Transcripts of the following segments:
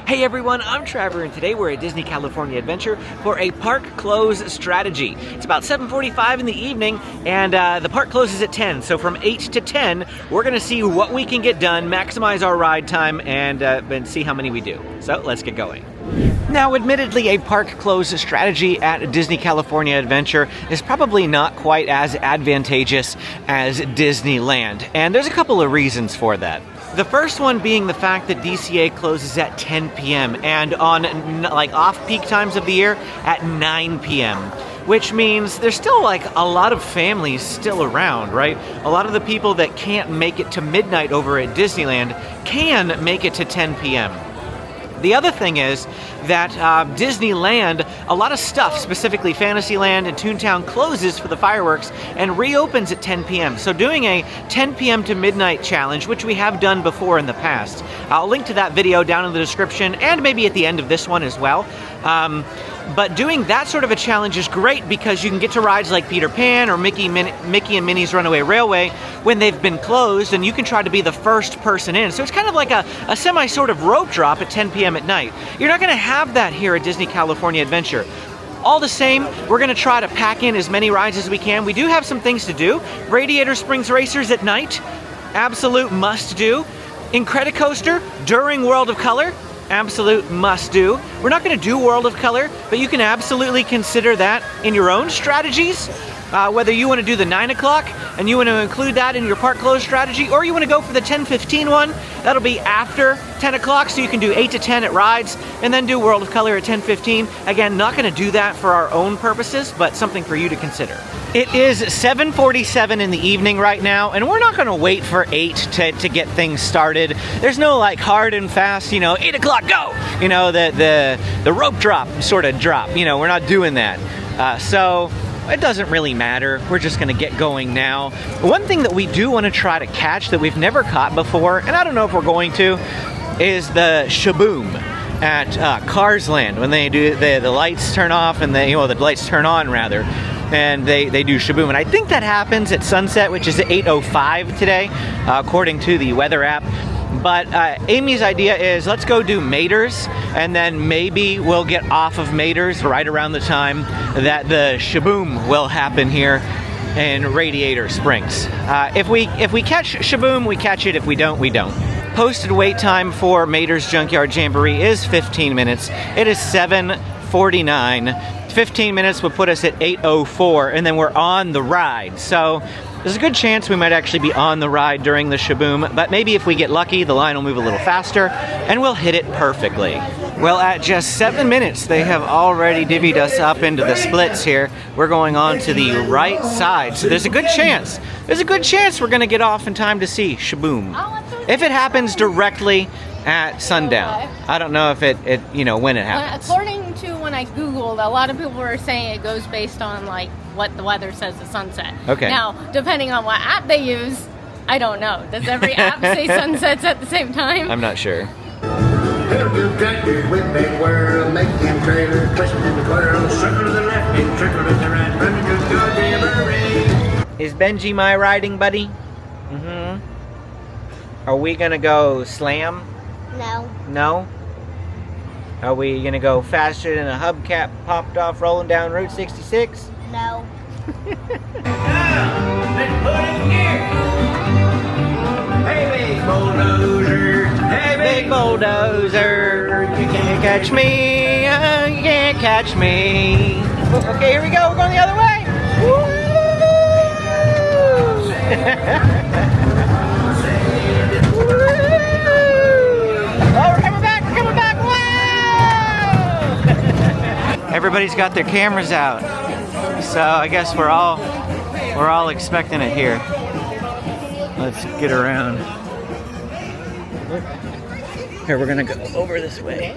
Hey everyone, I'm Trevor and today we're at Disney California Adventure for a park close strategy. It's about 7:45 in the evening and the park closes at 10, so from 8 to 10 we're going to see what we can get done, maximize our ride time, and see how many we do. So let's get going. Now, admittedly, a park close strategy at Disney California Adventure is probably not quite as advantageous as Disneyland, and there's a couple of reasons for that. The first one being the fact that DCA closes at 10 p.m. and on like off-peak times of the year at 9 p.m. which means there's still like a lot of families still around, right? A lot of the people that can't make it to midnight over at Disneyland can make it to 10 p.m. The other thing is that Disneyland, a lot of stuff, specifically Fantasyland and Toontown, closes for the fireworks and reopens at 10 p.m. So doing a 10 p.m. to midnight challenge, which we have done before in the past, I'll link to that video down in the description and maybe at the end of this one as well. But doing that sort of a challenge is great because you can get to rides like Peter Pan or Mickey and Minnie's Runaway Railway when they've been closed, and you can try to be the first person in. So it's kind of like a semi sort of rope drop at 10 p.m. at night. You're not going to have that here at Disney California Adventure. All the same, we're going to try to pack in as many rides as we can. We do have some things to do. Radiator Springs Racers at night, absolute must do. Incredicoaster during World of Color, absolute must do. We're not going to do World of Color, but you can absolutely consider that in your own strategies. Whether you want to do the 9 o'clock and you want to include that in your park close strategy, or you want to go for the 10:15 one, that'll be after 10 o'clock, so you can do 8 to 10 at rides and then do World of Color at 10:15. Again, not going to do that for our own purposes, but something for you to consider. It is 7:47 in the evening right now, and we're not going to wait for 8 to get things started. There's no like hard and fast, 8 o'clock, go! The rope drop sort of drop. We're not doing that. So it doesn't really matter. We're just gonna get going now. One thing that we do want to try to catch that we've never caught before, and I don't know if we're going to, is the shaboom at Cars Land. When they do the lights turn off and the lights turn on rather, and they do shaboom. And I think that happens at sunset, which is at 8:05 today, according to the weather app. But Amy's idea is let's go do Mater's, and then maybe we'll get off of Mater's right around the time that the shaboom will happen here in Radiator Springs. If we catch shaboom, we catch it. If we don't, we don't. Posted wait time for Mater's Junkyard Jamboree is 15 minutes. It is 7:49. 15 minutes would put us at 8:04, and then we're on the ride. So there's a good chance we might actually be on the ride during the shaboom, but maybe if we get lucky, the line will move a little faster, and we'll hit it perfectly. Well, at just 7 minutes, they have already divvied us up into the splits here. We're going on to the right side, so there's a good chance we're going to get off in time to see shaboom. If it happens directly at sundown. I don't know if it when it happens. According to when I Googled, a lot of people were saying it goes based on like what the weather says at sunset. Okay. Now, depending on what app they use, I don't know. Does every app say sunsets at the same time? I'm not sure. Is Benji my riding buddy? Mm-hmm. Are we gonna go slam? No. No? Are we gonna go faster than a hubcap popped off rolling down Route 66? No. Now, let's put it here. Hey, big bulldozer. Hey, big bulldozer. You can't catch me. You can't catch me. Okay, here we go. We're going the other way. Woo! Everybody's got their cameras out, so I guess we're all expecting it here. Let's get around. Here, we're gonna go over this way.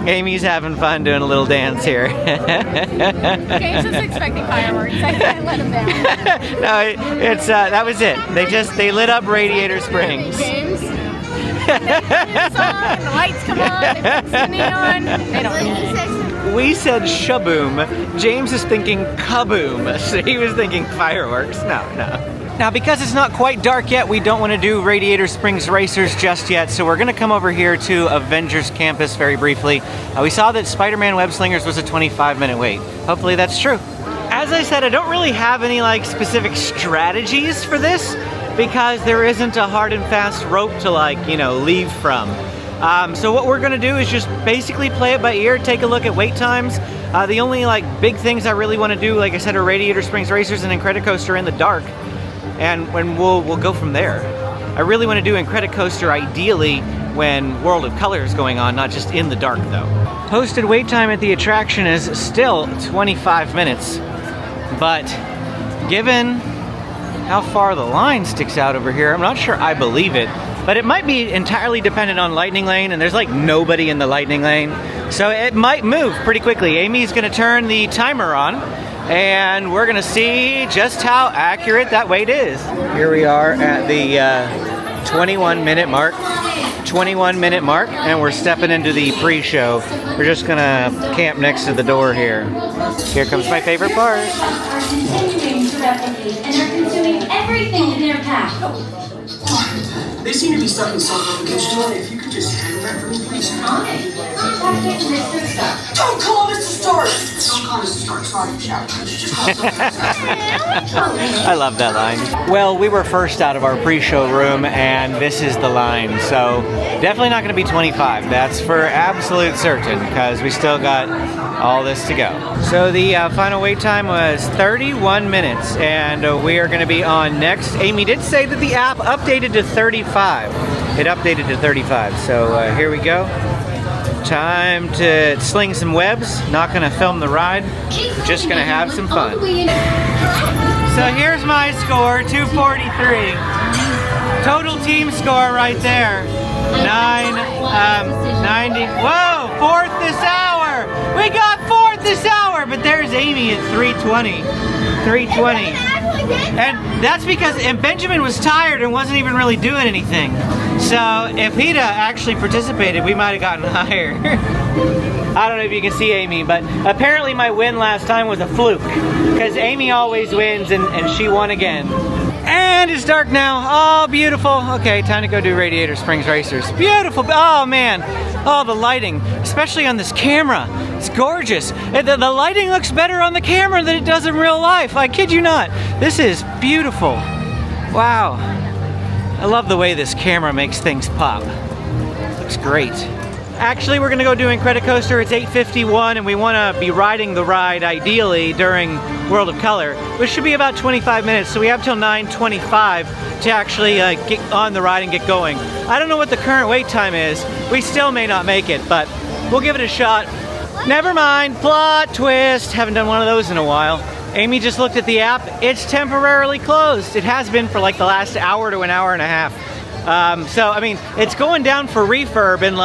Amy's having fun doing a little dance here. James was expecting fireworks. I can't let him down. No, it's that was it. They lit up Radiator Springs. James. And the song, and the lights come on, they fix the neon. They don't get it. We said shaboom. James is thinking kaboom. So he was thinking fireworks. No. Now, because it's not quite dark yet, we don't want to do Radiator Springs Racers just yet, so we're going to come over here to Avengers Campus very briefly. We saw that Spider-Man Web Slingers was a 25-minute wait. Hopefully that's true. As I said, I don't really have any like specific strategies for this because there isn't a hard and fast rope to leave from. So what we're going to do is just basically play it by ear, take a look at wait times. The only big things I really want to do, like I said, are Radiator Springs Racers and Incredicoaster in the dark. And we'll go from there. I really want to do Incredicoaster ideally when World of Color is going on, not just in the dark though. Posted wait time at the attraction is still 25 minutes. But given how far the line sticks out over here, I'm not sure I believe it. But it might be entirely dependent on Lightning Lane, and there's nobody in the Lightning Lane. So it might move pretty quickly. Amy's gonna turn the timer on, and we're gonna see just how accurate that wait is. Here we are at the 21-minute mark. 21-minute mark, and we're stepping into the pre-show. We're just gonna camp next to the door here. Here comes my favorite part. Are continuing to replicate and are consuming everything in their path. They seem to be stuck in self-replication. If you could just handle that for me, please. Contacting Mr. Stark. Don't call Mr. Stark! Don't call Mr. Stark. Sorry, shout. Just call I love that line. Well, we were first out of our pre-show room, and this is the line. So definitely not going to be 25. That's for absolute certain, because we still got all this to go. So the final wait time was 31 minutes, and we are going to be on next. Amy did say that the app updated to 35. It updated to 35, so here we go. Time to sling some webs. Not going to film the ride. We're just going to have some fun. So here's my score, 243. Total team score right there. 90. Whoa, fourth this hour. We got fourth this hour, but there's Amy at 320. 320. And that's because Benjamin was tired and wasn't even really doing anything. So if he'd actually participated, we might have gotten higher. I don't know if you can see Amy, but apparently my win last time was a fluke. Because Amy always wins, and she won again. And it's dark now. Oh, beautiful. Okay, time to go do Radiator Springs Racers. Beautiful. Oh, man. Oh, the lighting, especially on this camera. It's gorgeous. The lighting looks better on the camera than it does in real life. I kid you not. This is beautiful. Wow. I love the way this camera makes things pop. Looks great. Actually, we're gonna go do Incredicoaster. It's 8:51, and we wanna be riding the ride ideally during World of Color, which should be about 25 minutes. So we have till 9:25 to actually get on the ride and get going. I don't know what the current wait time is. We still may not make it, but we'll give it a shot. Never mind, plot twist. Haven't done one of those in a while. Amy just looked at the app. It's temporarily closed. It has been for the last hour to an hour and a half. So, I mean, it's going down for refurb in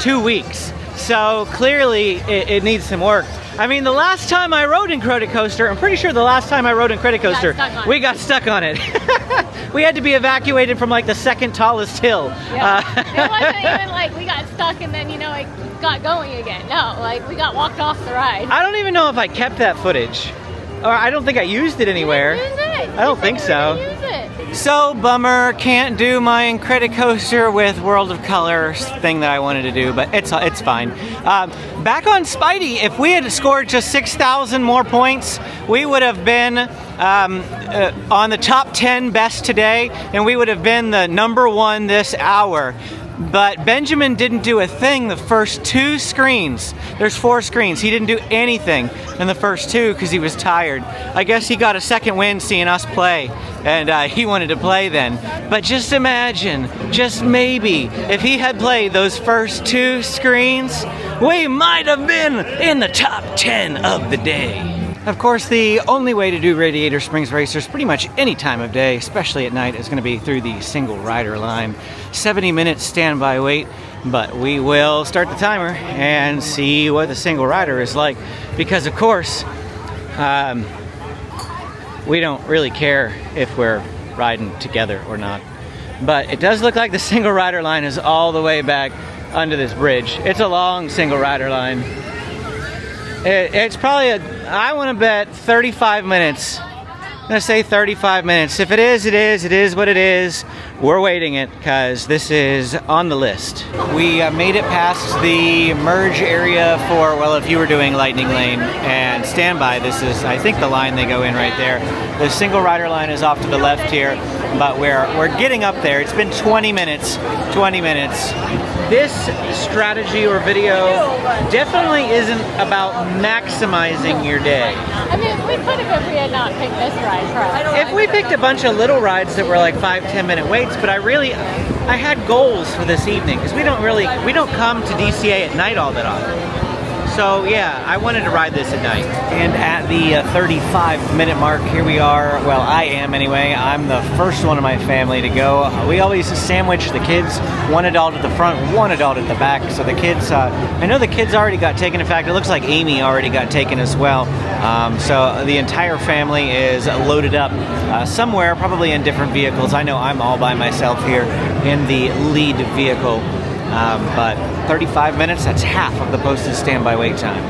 2 weeks. So clearly it needs some work. I mean, the last time I rode Incredicoaster, I'm pretty sure the last time I rode Incredicoaster, we got stuck on it. We had to be evacuated from the second tallest hill. Yeah. It wasn't even we got stuck and then, it got going again. No, we got walked off the ride. I don't even know if I kept that footage. Or I don't think I used it anywhere. You didn't use it. I don't think so. Use it. So bummer, can't do my Incredicoaster with World of Color thing that I wanted to do, but it's fine. Back on Spidey, if we had scored just 6,000 more points, we would have been on the top 10 best today, and we would have been the #1 this hour. But Benjamin didn't do a thing the first 2 screens. There's 4 screens. He didn't do anything in the first 2 because he was tired. I guess he got a second win seeing us play, and he wanted to play then. But just imagine, just maybe, if he had played those first 2 screens, we might have been in the top 10 of the day. Of course, the only way to do Radiator Springs Racers pretty much any time of day, especially at night, is going to be through the single rider line. 70 minutes standby wait, but we will start the timer and see what the single rider is like. Because, of course, we don't really care if we're riding together or not. but it does look like the single rider line is all the way back under this bridge. It's a long single rider line. It's probably, I want to bet 35 minutes. I'm gonna say 35 minutes. If it is, it is. It is what it is. We're waiting it because this is on the list. We made it past the merge area for, well, if you were doing Lightning Lane and standby, this is, I think, the line they go in right there. The single rider line is off to the left here, but we're getting up there. It's been 20 minutes. 20 minutes. This strategy or video definitely isn't about maximizing your day. I mean, we could have if we had not picked this ride. If we picked a bunch of little rides that were like 5-10 minute waits, but I had goals for this evening because we don't come to DCA at night all that often. So yeah, I wanted to ride this at night. And at the 35-minute mark, here we are. Well, I am anyway. I'm the first one in my family to go. We always sandwich the kids, one adult at the front, one adult at the back. So the kids, I know the kids already got taken. In fact, it looks like Amy already got taken as well. So the entire family is loaded up somewhere, probably in different vehicles. I know I'm all by myself here in the lead vehicle. But 35 minutes, that's half of the posted standby wait time.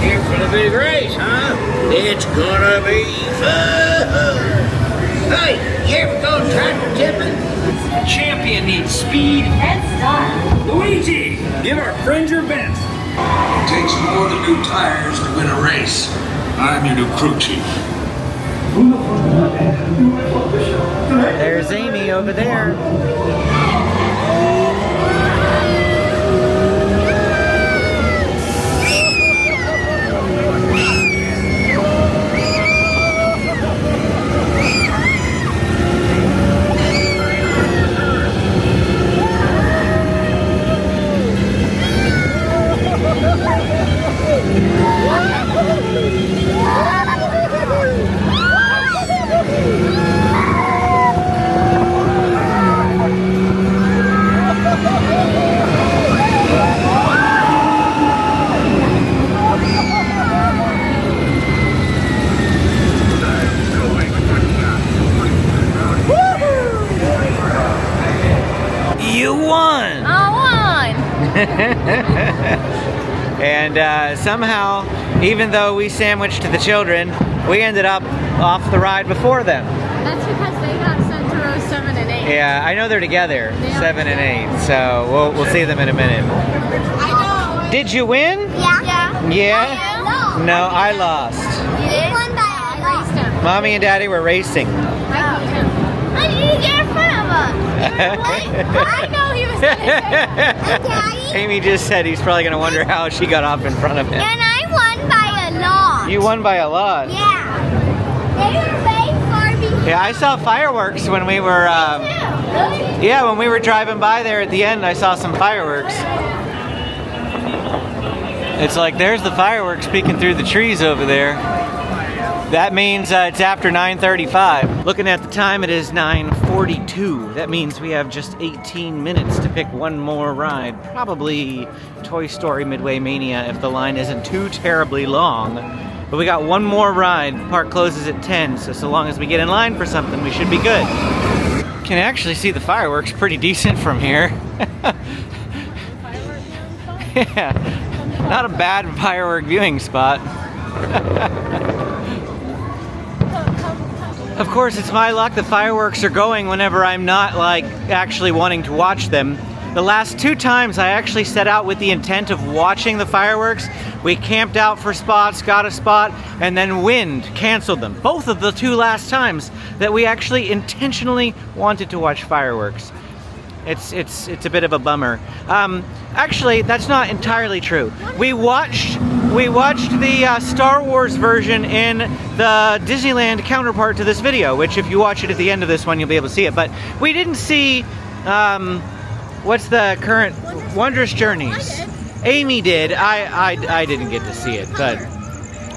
Here for the big race, huh? It's gonna be fun! Hey, you ever go tractor tipping? Champion needs speed. Red Star. Luigi, give our friend your best. It takes more than new tires to win a race. I'm your new crew chief. There's Amy over there. You won! I won! And somehow, even though we sandwiched the children, we ended up off the ride before them. That's because they got sent to rows 7 and 8. Yeah, I know they're together, They are 7 and 8, so we'll see them in a minute. I know. Did you win? Yeah. Yeah? No. No, I lost. You won by a lot. Raced him. Mommy and Daddy were racing. I beat him. Why did you get in front of us? I know he was gonna say. Daddy? Amy just said he's probably going to wonder how she got off in front of him. And I won by a lot. You won by a lot. Yeah. They were way far behind. Yeah, I saw fireworks when we were, Really? yeah, when we were driving by there at the end, I saw some fireworks. It's like, there's the fireworks peeking through the trees over there. That means it's after 9:35. Looking at the time, it is 9:42. That means we have just 18 minutes to pick one more ride. Probably Toy Story Midway Mania if the line isn't too terribly long. But we got one more ride. Park closes at 10, so long as we get in line for something, we should be good. Can actually see the fireworks pretty decent from here. Yeah, not a bad firework viewing spot. Of course, it's my luck the fireworks are going whenever I'm not, like, actually wanting to watch them. The last 2 times I actually set out with the intent of watching the fireworks. We camped out for spots, got a spot, and then wind canceled them. Both of the 2 last times that we actually intentionally wanted to watch fireworks. It's a bit of a bummer. Actually, that's not entirely true. We watched the Star Wars version in the Disneyland counterpart to this video, which if you watch it at the end of this one, you'll be able to see it. But we didn't see, what's the current Wondrous Journeys? Amy did. I didn't get to see it, but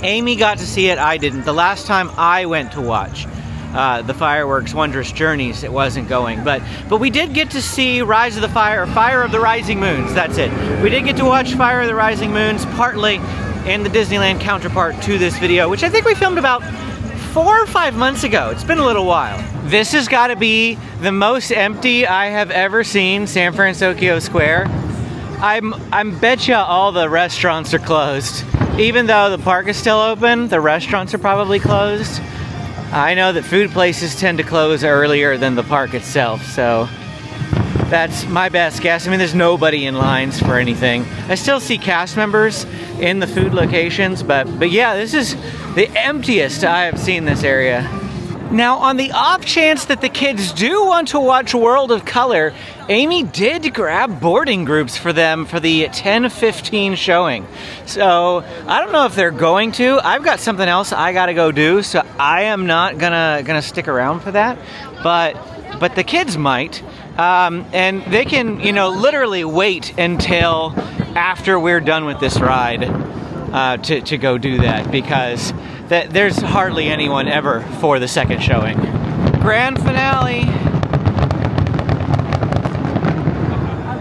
Amy got to see it. I didn't. The last time I went to watch. the fireworks Wondrous Journeys, it wasn't going. But we did get to see Rise of the Fire, or Fire of the Rising Moons, that's it. We did get to watch Fire of the Rising Moons, partly in the Disneyland counterpart to this video, which I think we filmed about 4 or 5 months ago. It's been a little while. This has got to be the most empty I have ever seen San Francisco Square. I'm betcha all the restaurants are closed. Even though the park is still open, the restaurants are probably closed. I know that food places tend to close earlier than the park itself, so that's my best guess. I mean, there's nobody in lines for anything. I still see cast members in the food locations, but yeah, this is the emptiest I have seen this area. Now, on the off chance that the kids do want to watch World of Color, Amy did grab boarding groups for them for the 10:15 showing. So, I don't know if they're going to. I've got something else I gotta go do, so I am not gonna stick around for that. But the kids might. And they can, you know, literally wait until after we're done with this ride to go do that, because there's hardly anyone ever for the second showing. Grand finale.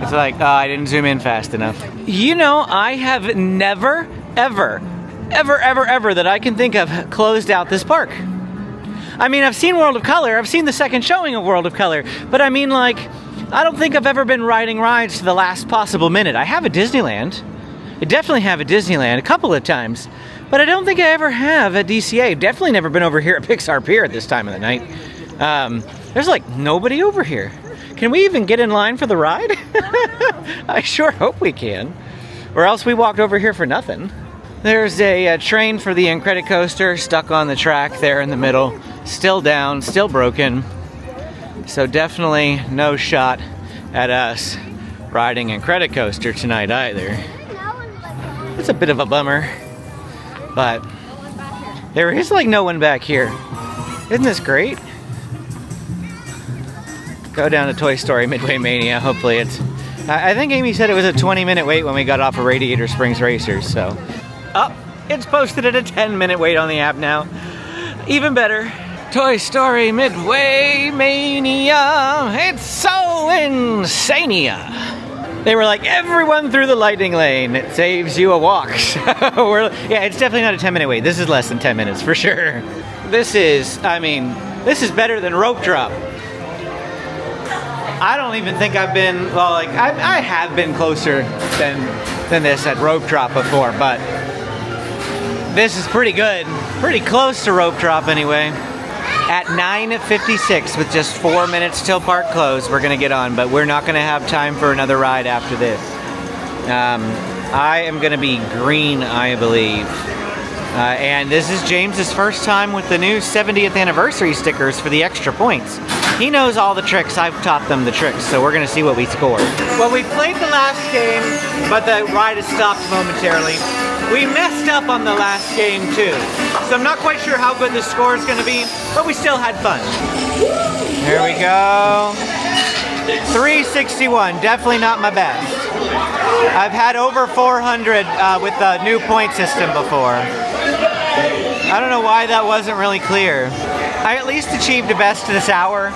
It's like, I didn't zoom in fast enough. You know, I have never, ever that I can think of closed out this park. I mean, I've seen World of Color, I've seen the second showing of World of Color, but I mean, like, I don't think I've ever been riding rides to the last possible minute. I have a Disneyland. I definitely have a Disneyland a couple of times, but I don't think I ever have at DCA. Definitely never been over here at Pixar Pier at this time of the night. There's like nobody over here. Can we even get in line for the ride? I sure hope we can. Or else we walked over here for nothing. There's a train for the Incredicoaster stuck on the track there in the middle. Still down, still broken. So definitely no shot at us riding Incredicoaster tonight either. It's a bit of a bummer. But there is like no one back here. Isn't this great? Go down to Toy Story Midway Mania. Hopefully it's... I think Amy said it was a 20-minute wait when we got off of Radiator Springs Racers, so... Oh, it's posted at a 10-minute wait on the app now. Even better. Toy Story Midway Mania. It's so insania. They were like, everyone through the lightning lane. It saves you a walk. Yeah, it's definitely not a 10-minute wait. This is less than 10 minutes for sure. This is better than Rope Drop. I don't even think I've been, well, like, I have been closer than this at Rope Drop before, but this is pretty good. Pretty close to Rope Drop anyway. At 9:56, with just 4 minutes till park close, we're gonna get on, but we're not gonna have time for another ride after this. I am gonna be green, I believe. And this is James's first time with the new 70th anniversary stickers for the extra points. He knows all the tricks, I've taught them the tricks, so we're gonna see what we score. Well, we played the last game, but the ride has stopped momentarily. We messed up on the last game too, so I'm not quite sure how good the score is gonna be, but we still had fun. Here we go. 361, definitely not my best. I've had over 400 with the new point system before. I don't know why that wasn't really clear. I at least achieved a best this hour.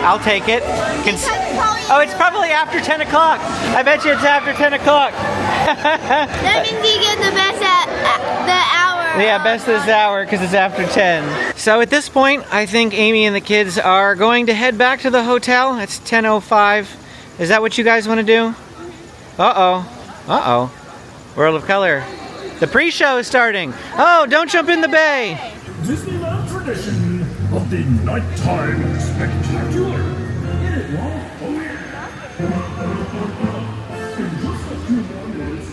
I'll take it. Oh, it's probably after 10 o'clock. I bet you it's after 10 o'clock. That means you get the best at the hour. Yeah, best this hour because it's after 10. So at this point, I think Amy and the kids are going to head back to the hotel. It's 10:05. Is that what you guys want to do? Uh-oh. Uh-oh. World of Color. The pre-show is starting. Oh, don't jump in the bay. Disneyland tradition of the nighttime spectacular. Get it, Mom? Oh, yeah. In just a few more minutes.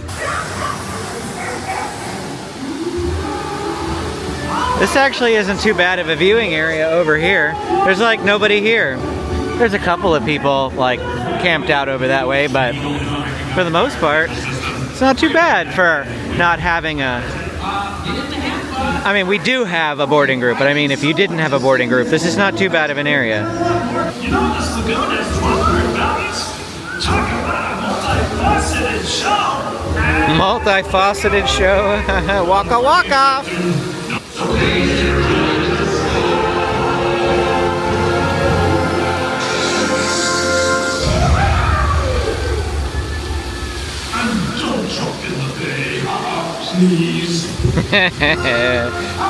This actually isn't too bad of a viewing area over here. There's like nobody here. There's a couple of people like camped out over that way, but for the most part, it's not too bad for not having a... I mean, we do have a boarding group, but I mean, if you didn't have a boarding group, this is not too bad of an area. You know, this lagoon has 1,200 valleys. Talk about a multifaceted show. Multifaceted show. Waka waka.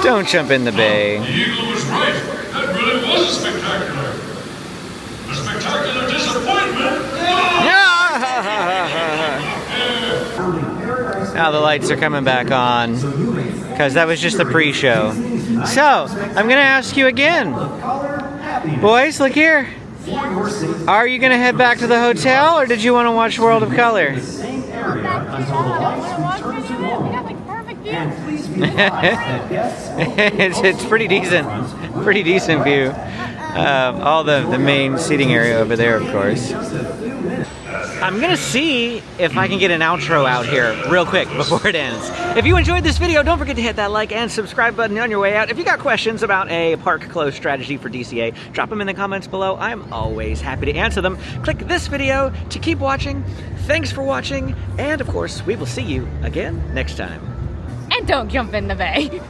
Don't jump in the bay. The eagle was right. That really was a spectacular. A spectacular disappointment. Now the lights are coming back on because that was just the pre-show. So, I'm going to ask you again. Boys, look here. Are you going to head back to the hotel or did you want to watch World of Color? It's pretty decent. Pretty decent view. All the main seating area over there, of course. I'm gonna see if I can get an outro out here real quick before it ends. If you enjoyed this video, don't forget to hit that like and subscribe button on your way out. If you got questions about a park close strategy for DCA, drop them in the comments below. I'm always happy to answer them. Click this video to keep watching. Thanks for watching, and of course, we will see you again next time. And don't jump in the bay.